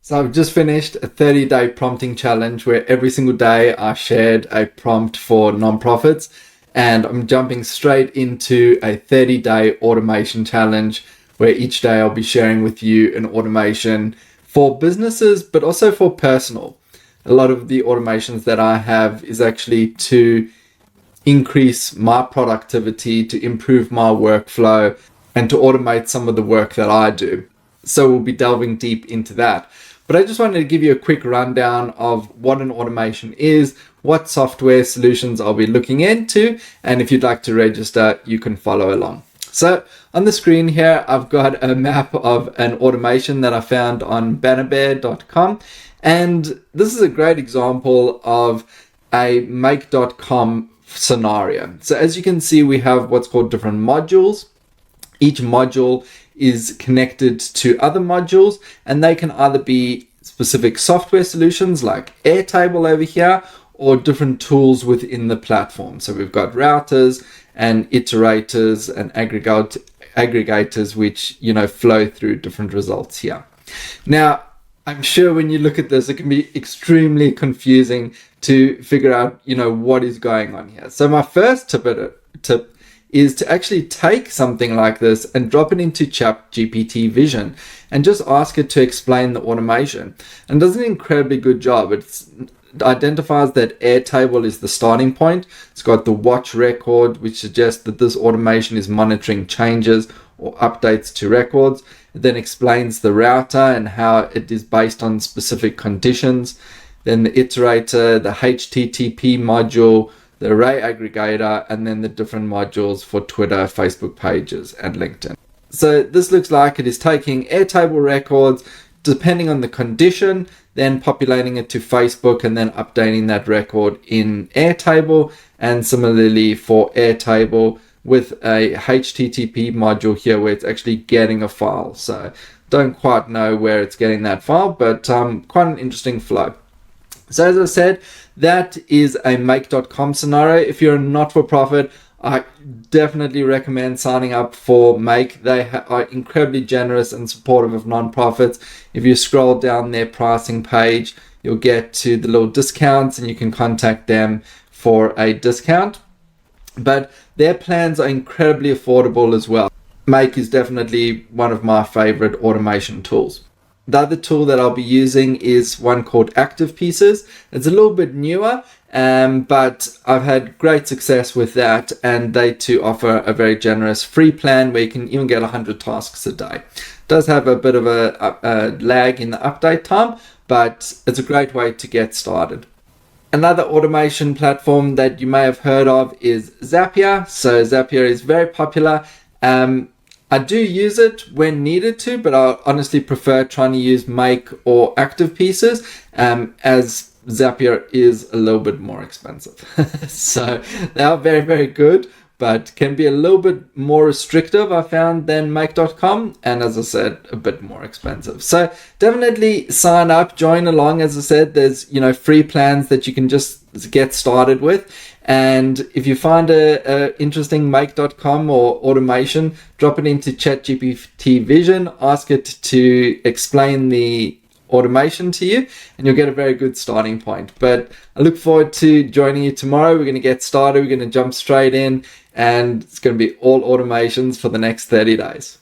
So I've just finished a 30-day prompting challenge where every single day I shared a prompt for nonprofits, and I'm jumping straight into a 30-day automation challenge where each day I'll be sharing with you an automation for businesses, but also for personal. A lot of the automations that I have is actually to increase my productivity, to improve my workflow, and to automate some of the work that I do. So we'll be delving deep into that. But I just wanted to give you a quick rundown of what an automation is, what software solutions I'll be looking into, and if you'd like to register, you can follow along. So on the screen here, I've got a map of an automation that I found on bannerbear.com. And this is a great example of a make.com scenario. So as you can see, we have what's called different modules. Each module is connected to other modules, and they can either be specific software solutions like Airtable over here, or different tools within the platform. So we've got routers and iterators and aggregators, which, flow through different results here. Now, I'm sure when you look at this, it can be extremely confusing to figure out, what is going on here. So my first tip is to actually take something like this and drop it into ChatGPT Vision and just ask it to explain the automation. And it does an incredibly good job. It identifies that Airtable is the starting point. It's got the watch record, which suggests that this automation is monitoring changes or updates to records. It then explains the router and how it is based on specific conditions. Then the iterator, the HTTP module, the array aggregator, and then the different modules for Twitter, Facebook pages, and LinkedIn. So this looks like it is taking Airtable records, depending on the condition, then populating it to Facebook and then updating that record in Airtable. And similarly for Airtable with a HTTP module here where it's actually getting a file. So don't quite know where it's getting that file, but quite an interesting flow. So as I said, that is a make.com scenario. If you're a not-for-profit, I definitely recommend signing up for Make. They are incredibly generous and supportive of nonprofits. If you scroll down their pricing page, you'll get to the little discounts and you can contact them for a discount. But their plans are incredibly affordable as well. Make is definitely one of my favorite automation tools. The other tool that I'll be using is one called Active Pieces. It's a little bit newer, but I've had great success with that, and they too offer a very generous free plan where you can even get 100 tasks a day. It does have a bit of a lag in the update time, but it's a great way to get started. Another automation platform that you may have heard of is Zapier. So Zapier is very popular. I do use it when needed to, but I honestly prefer trying to use Make or Active Pieces, as Zapier is a little bit more expensive. So they are very, very good, but can be a little bit more restrictive, I found, than Make.com, and as I said, a bit more expensive. So definitely sign up, join along. As I said, there's free plans that you can just get started with. And if you find a interesting Make.com or automation, drop it into ChatGPT Vision, ask it to explain the automation to you, and you'll get a very good starting point. But I look forward to joining you tomorrow. We're going to get started. We're going to jump straight in, and it's going to be all automations for the next 30 days.